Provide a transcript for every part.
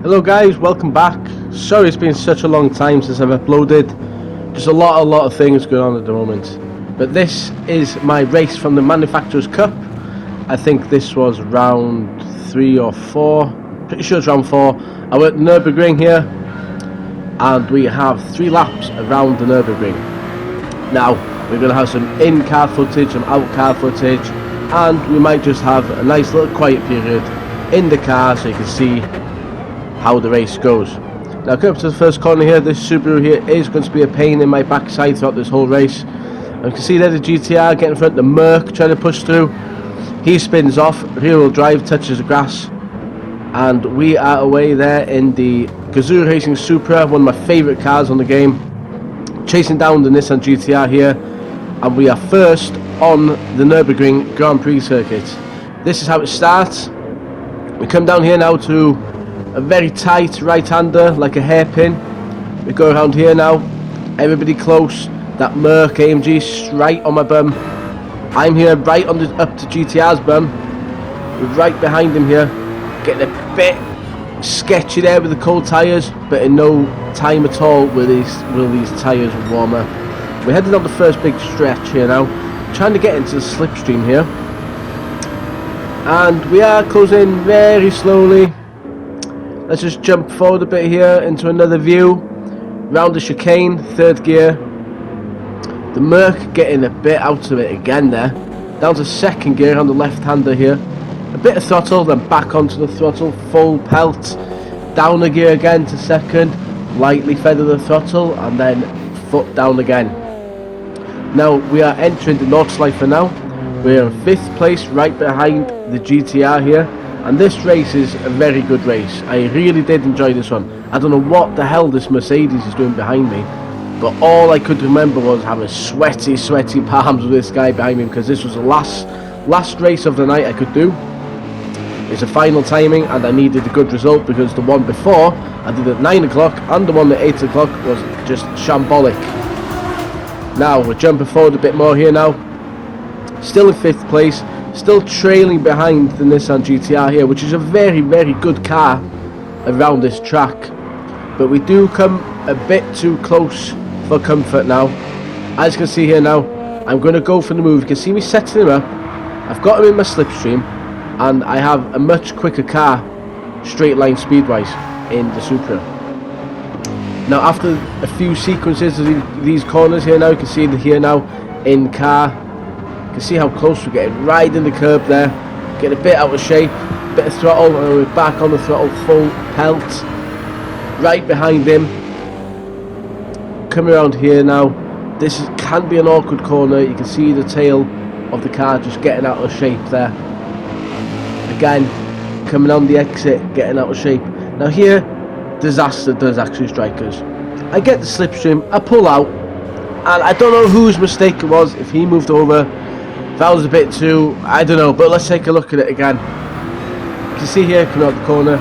Hello guys, welcome back. Sorry it's been such a long time since I've uploaded. Just a lot of things going on at the moment. But this is my race from the Manufacturers Cup. I think this was round 3 or 4. Pretty sure it's round 4. I went to Nurburgring here, and we have 3 laps around the Nurburgring. Now we're going to have some in-car footage, some out-car footage, and we might just have a nice little quiet period in the car so you can see how the race goes. Now coming up to the first corner here, this Subaru here is going to be a pain in my backside throughout this whole race. And you can see there the GTR getting in front of the Merc trying to push through. He spins off, rear wheel drive, touches the grass, and we are away there in the Gazoo Racing Supra, one of my favourite cars on the game, chasing down the Nissan GTR here, and we are first on the Nurburgring Grand Prix circuit. This is how it starts. We come down here now to a very tight right-hander, like a hairpin. We go around here now, everybody close. That Merc AMG right on my bum. I'm here right on up to GTR's bum. We're right behind him here, getting a bit sketchy there with the cold tyres, but in no time at all will these tyres warm up. We're heading on the first big stretch here now, trying to get into the slipstream here, and we are closing very slowly. Let's just jump forward a bit here into another view. Round the chicane, 3rd gear. The Merc getting a bit out of it again there. Down to 2nd gear on the left-hander here. A bit of throttle, then back onto the throttle, full pelt. Down a gear again to 2nd. Lightly feather the throttle, and then foot down again. Now we are entering the Nordschleife for now. We're in 5th place, right behind the GTR here. And this race is a very good race. I really did enjoy this one. I don't know what the hell this Mercedes is doing behind me, but all I could remember was having sweaty palms with this guy behind me, because this was the last race of the night I could do. It's a final timing, and I needed a good result, because the one before I did at 9 o'clock and the one at 8 o'clock was just shambolic. Now we're jumping forward a bit more here now. Still in 5th place. Still trailing behind the Nissan GTR here, which is a very good car around this track. But we do come a bit too close for comfort now. As you can see here now, I'm going to go for the move. You can see me setting him up. I've got him in my slipstream, and I have a much quicker car, straight line speed wise, in the Supra. Now after a few sequences of these corners here now, you can see that here now in car. You can see how close we're getting, right in the curb there, getting a bit out of shape, bit of throttle, and we're back on the throttle, full pelt, right behind him. Coming around here now, this can be an awkward corner. You can see the tail of the car just getting out of shape there. Again, coming on the exit, getting out of shape. Now here, disaster does actually strike us. I get the slipstream, I pull out, and I don't know whose mistake it was, if he moved over. That was a bit too, I don't know, but let's take a look at it again. You can see here, coming out the corner,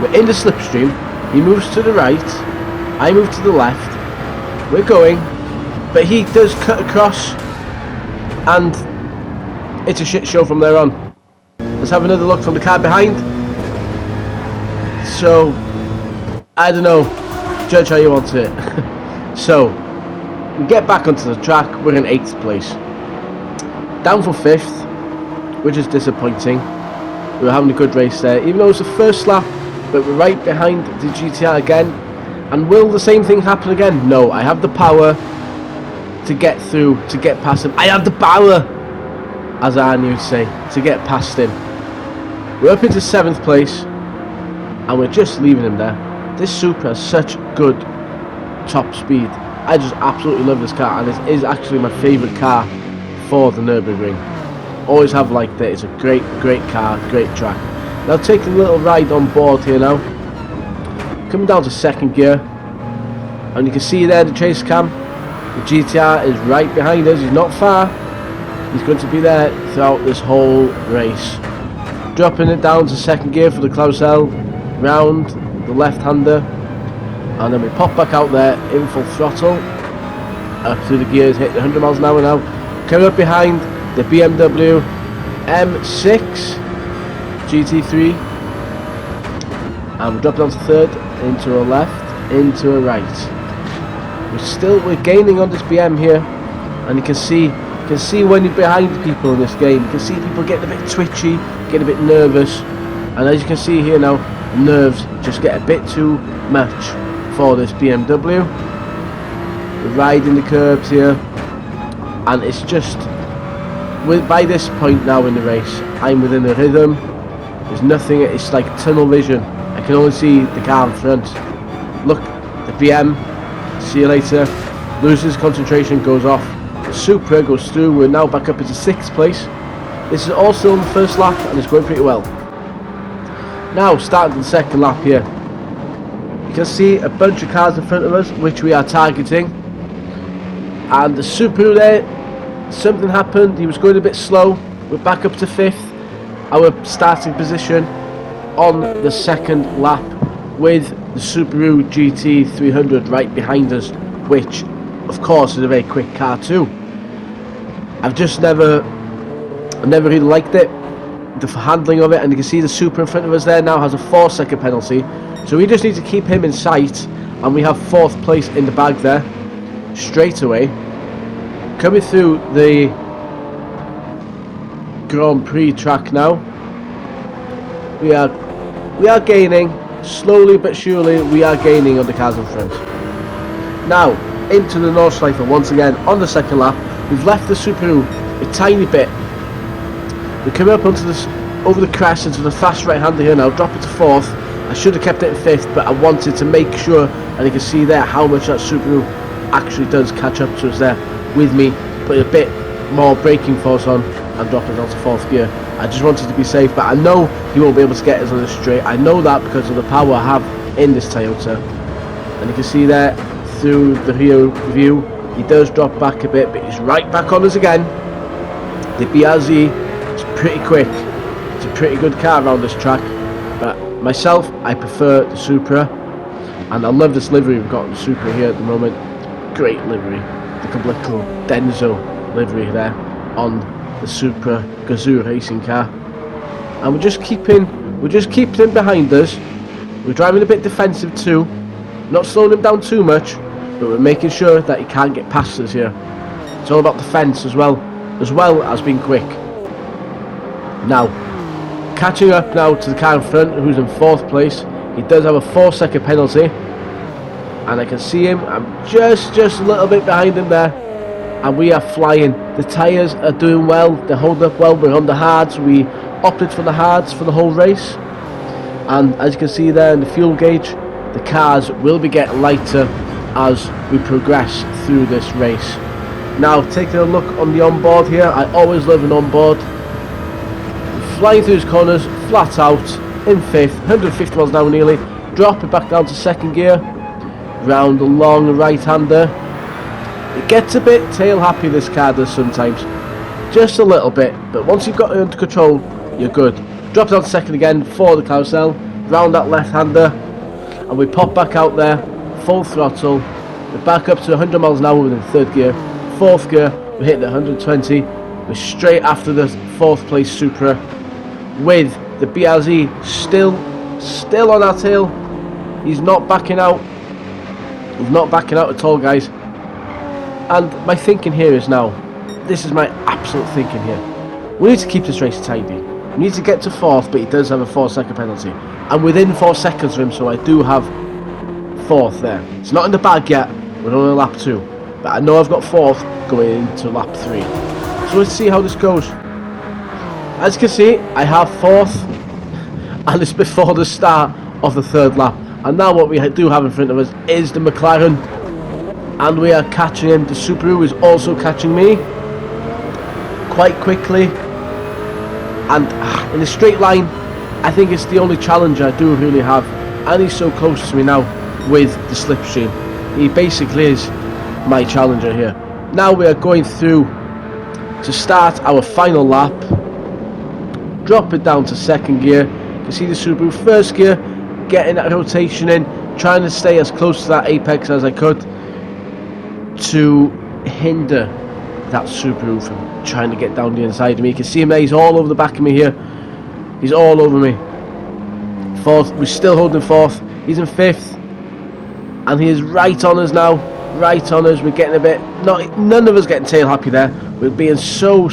we're in the slipstream. He moves to the right, I move to the left, we're going, but he does cut across, and it's a shit show from there on. Let's have another look from the car behind. So, I don't know, judge how you want it. So, we get back onto the track, we're in 8th place. Down for 5th, which is disappointing. We were having a good race there, even though it's the first lap, but we're right behind the GTR again. And will the same thing happen again? No, I have the power to get through, to get past him. I have the power, as Arnie would say, to get past him. We're up into 7th place, and we're just leaving him there. This Supra has such good top speed. I just absolutely love this car, and this is actually my favourite car for the Nurburgring. Always have liked it. It's a great car, great track. Now taking a little ride on board here now. Coming down to 2nd gear, and you can see there the chase cam. The GTR is right behind us. He's not far. He's going to be there throughout this whole race. Dropping it down to 2nd gear for the Clausel, round the left-hander, and then we pop back out there in full throttle. Up through the gears, hitting 100 miles an hour now. Coming up behind the BMW M6 GT3. and we drop down to third, into a left, into a right. We're gaining on this BM here, and you can see when you're behind people in this game. You can see people getting a bit twitchy, getting a bit nervous, and as you can see here now, nerves just get a bit too much for this BMW. We're riding the curbs here, and it's just by this point now in the race, I'm within a rhythm. There's nothing. It's like tunnel vision. I can only see the car in front. Look, the BM. See you later. Loses concentration, goes off. The Supra goes through. We're now back up into 6th place. This is also on the first lap, and it's going pretty well. Now, starting the second lap here. You can see a bunch of cars in front of us, which we are targeting. And the Supra there, something happened. He was going a bit slow. We're back up to 5th. Our starting position on the second lap with the Subaru GT 300 right behind us, which of course is a very quick car too. I've never really liked it, the handling of it, and you can see the Supra in front of us there now has a 4-second penalty, so we just need to keep him in sight, and we have 4th place in the bag there straight away. Coming through the Grand Prix track now, we are gaining slowly but surely. We are gaining on the cars in front. Now into the Nordschleife once again on the second lap. We've left the Subaru a tiny bit. We're coming up onto this over the crest into the fast right hander here now. Drop it to 4th. I should have kept it in 5th, but I wanted to make sure, and you can see there how much that Subaru actually does catch up to us there with me, put a bit more braking force on and dropping down to 4th gear. I just wanted to be safe, but I know he won't be able to get us on the straight. I know that because of the power I have in this Toyota. And you can see there through the rear view, he does drop back a bit, but he's right back on us again. The BRZ is pretty quick. It's a pretty good car around this track, but myself, I prefer the Supra, and I love this livery we've got on the Supra here at the moment. Great livery, the Completo Denso livery there on the Supra Gazoo racing car, and we're just keeping him behind us. We're driving a bit defensive too, not slowing him down too much, but we're making sure that he can't get past us here. It's all about defence as well as being quick. Now, catching up now to the car in front, who's in 4th place. He does have a 4-second penalty, and I can see him. I'm just a little bit behind him there, and we are flying. The tyres are doing well, they're holding up well. We're on the hards. We opted for the hards for the whole race, and as you can see there in the fuel gauge, the cars will be getting lighter as we progress through this race. Now, taking a look on the onboard here, I always love an onboard. Flying through his corners, flat out, in 5th, 150 miles an hour nearly. Drop it back down to 2nd gear, round the long right-hander. It gets a bit tail happy, this car does sometimes, just a little bit, but once you've got it under control, you're good. Drop down to 2nd again for the carousel, round that left-hander, and we pop back out there, full throttle. We're back up to 100 miles an hour within 3rd gear. 4th gear, we're hitting 120. We're straight after the 4th place Supra, with the BRZ still on our tail. He's not backing out. He's not backing out at all, guys. And my thinking here is now, this is my absolute thinking here. We need to keep this race tidy. We need to get to 4th, but he does have a 4-second penalty. I'm within 4 seconds of him, so I do have 4th there. It's not in the bag yet. We're only on lap 2. But I know I've got 4th going into lap 3. So let's see how this goes. As you can see, I have 4th, and it's before the start of the 3rd lap. And now what we do have in front of us is the McLaren, and we are catching him. The Subaru is also catching me quite quickly, and in a straight line, I think it's the only challenge I do really have. And he's so close to me now with the slipstream. He basically is my challenger here. Now we are going through to start our final lap. Drop it down to 2nd gear. You can see the Subaru 1st gear, getting that rotation in, trying to stay as close to that apex as I could to hinder that Subaru from trying to get down the inside of me. You can see him there, he's all over the back of me here. He's all over me. Fourth, we're still holding fourth. He's in fifth, and he is right on us now. Right on us. We're getting a bit. None of us getting tail happy there. We're being so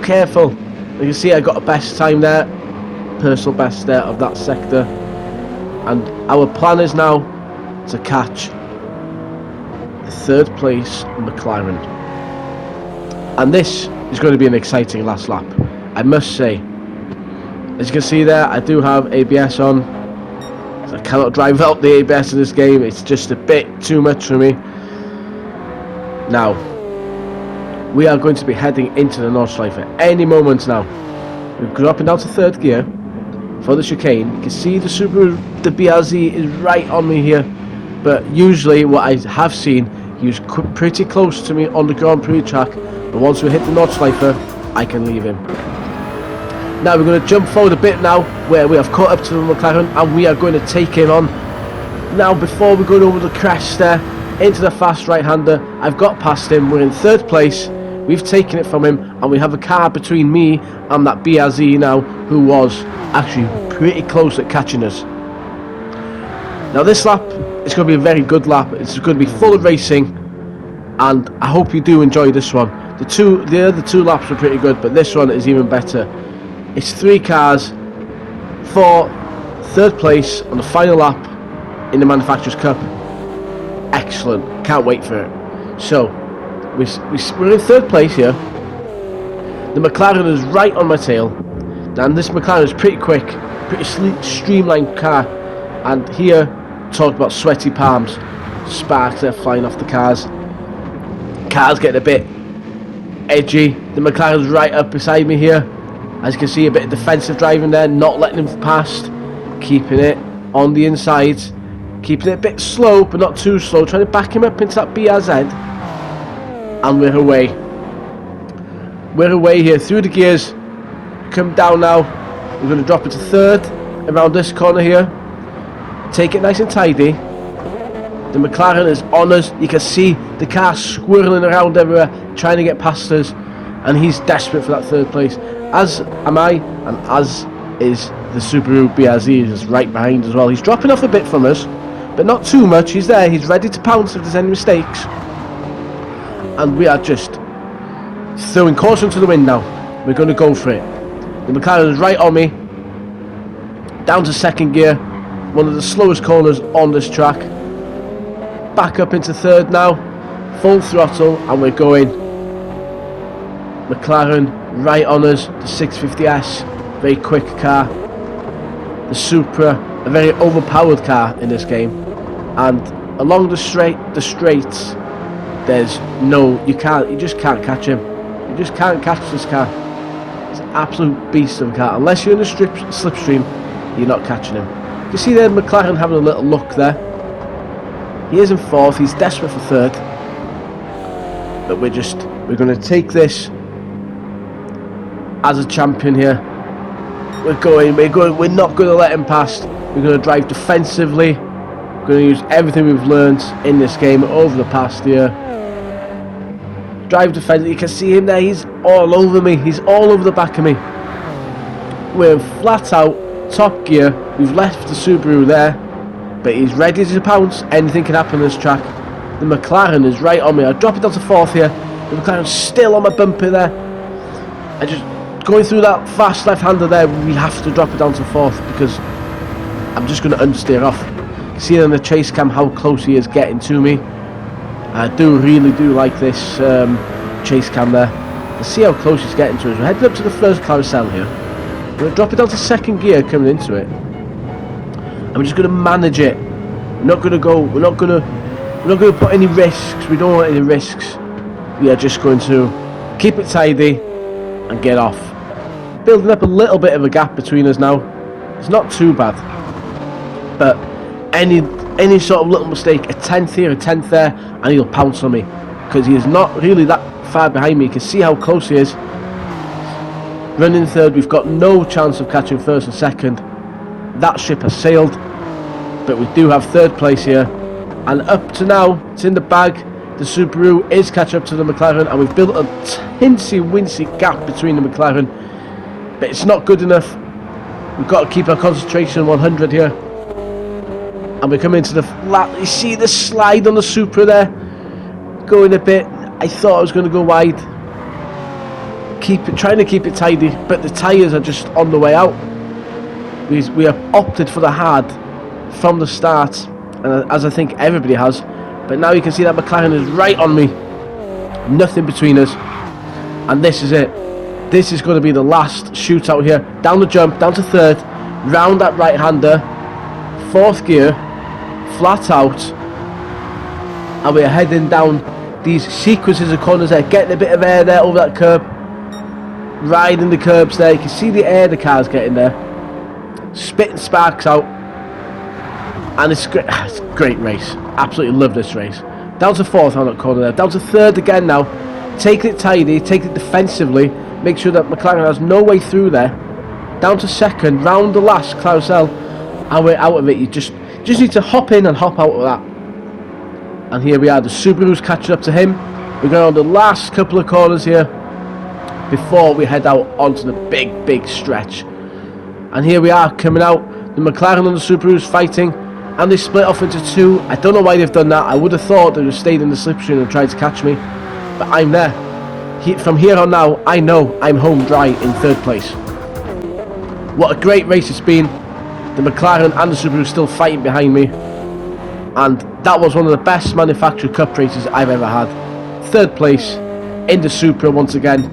careful. You can see I got a best time there, personal best there of that sector, and our plan is now to catch the third place McLaren, and this is going to be an exciting last lap, I must say. As you can see there, I do have ABS on, so I cannot drive out the ABS in this game. It's just a bit too much for me. Now we are going to be heading into the Nordschleife any moment now. We're dropping down to third gear for the chicane. You can see the Subaru, the BRZ is right on me here, but usually what I have seen, he was pretty close to me on the Grand Prix track, but once we hit the Nordschleife, I can leave him. Now we're going to jump forward a bit now, where we have caught up to the McLaren, and we are going to take him on. Now before we go over the crest there, into the fast right-hander, I've got past him, we're in third place. We've taken it from him, and we have a car between me and that BRZ now, who was actually pretty close at catching us. Now this lap, it's going to be a very good lap. It's going to be full of racing, and I hope you do enjoy this one. The other two laps were pretty good, but this one is even better. It's 3 cars for third place on the final lap in the Manufacturers' Cup. Excellent, can't wait for it. So we're in third place here. The McLaren is right on my tail, and this McLaren is pretty quick, pretty streamlined car. And here, talk about sweaty palms, sparks are flying off the cars. Cars getting a bit edgy. The McLaren's right up beside me here. As you can see, a bit of defensive driving there, not letting him past, keeping it on the inside, keeping it a bit slow but not too slow, trying to back him up into that BRZ. And we're away. We're away here through the gears. Come down now. We're going to drop it to third around this corner here. Take it nice and tidy. The McLaren is on us. You can see the car swirling around everywhere, trying to get past us, and he's desperate for that third place. As am I, and as is the Subaru BRZ, is right behind as well. He's dropping off a bit from us, but not too much. He's there. He's ready to pounce if there's any mistakes. And we are just throwing caution to the wind now. We're going to go for it. The McLaren is right on me. Down to second gear. One of the slowest corners on this track. Back up into third now. Full throttle, and we're going. McLaren right on us. The 650S, very quick car. The Supra, a very overpowered car in this game. And along the straights, there's no, you just can't catch him. You just can't catch this car. It's an absolute beast of a car. Unless you're in a slipstream, you're not catching him. You can see there McLaren having a little look there. He is in fourth. He's desperate for third. But we're going to take this as a champion here. We're not going to let him past. We're going to drive defensively. We're going to use everything we've learned in this game over the past year. Drive defensively. You can see him there. He's all over me. He's all over the back of me. We're flat out top gear. We've left the Subaru there, but he's ready to pounce. Anything can happen on this track. The McLaren is right on me. I drop it down to fourth here. The McLaren's still on my bumper there. I just going through that fast left-hander there. We have to drop it down to fourth because I'm just going to understeer off. See on the chase cam how close he is getting to me. I really do like this chase cam there. Let's see how close he's getting to us. We're heading up to the first carousel here. We're going to drop it down to second gear coming into it. And we're just going to manage it. We're not going to put any risks. We don't want any risks. We are just going to keep it tidy and get off. Building up a little bit of a gap between us now. It's not too bad. But any sort of little mistake, a 10th here, a 10th there, and he'll pounce on me. Because he is not really that far behind me. You can see how close he is. Running third, we've got no chance of catching first and second. That ship has sailed. But we do have third place here. And up to now, it's in the bag. The Subaru is catch up to the McLaren, and we've built a teensy-wincy gap between the McLaren. But it's not good enough We've got to keep our concentration 100 here. And we're coming into the flat. You see the slide on the Supra there? Going a bit. I thought I was going to go wide. Trying to keep it tidy, but the tyres are just on the way out. We have opted for the hard from the start, and as I think everybody has. But now you can see that McLaren is right on me. Nothing between us. And this is it. This is going to be the last shootout here. Down the jump, down to third, round that right-hander, fourth gear, flat out, and we're heading down these sequences of corners there, getting a bit of air there over that curb, riding the curbs there. You can see the air the car's getting there, spitting sparks out, and it's great. It's a great race. Absolutely love this race. Down to fourth on that corner there, down to third again now, taking it tidy, taking it defensively, make sure that McLaren has no way through there. Down to second, round the last carousel, and we're out of it. You just need to hop in and hop out of that. And here we are, the Subaru's catching up to him. We're going on the last couple of corners here before we head out onto the big stretch. And here we are coming out. The McLaren and the Subaru's fighting, and they split off into two. I don't know why they've done that. I would have thought they would have stayed in the slipstream and tried to catch me, but I'm there. From here on now, I know I'm home dry in third place. What a great race it's been. The McLaren and the Subaru still fighting behind me, and that was one of the best manufactured cup races I've ever had. Third place in the Supra once again.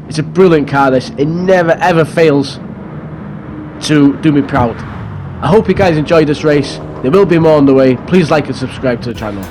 It's a brilliant car this. It never ever fails to do me proud. I hope you guys enjoyed this race. There will be more on the way. Please like and subscribe to the channel.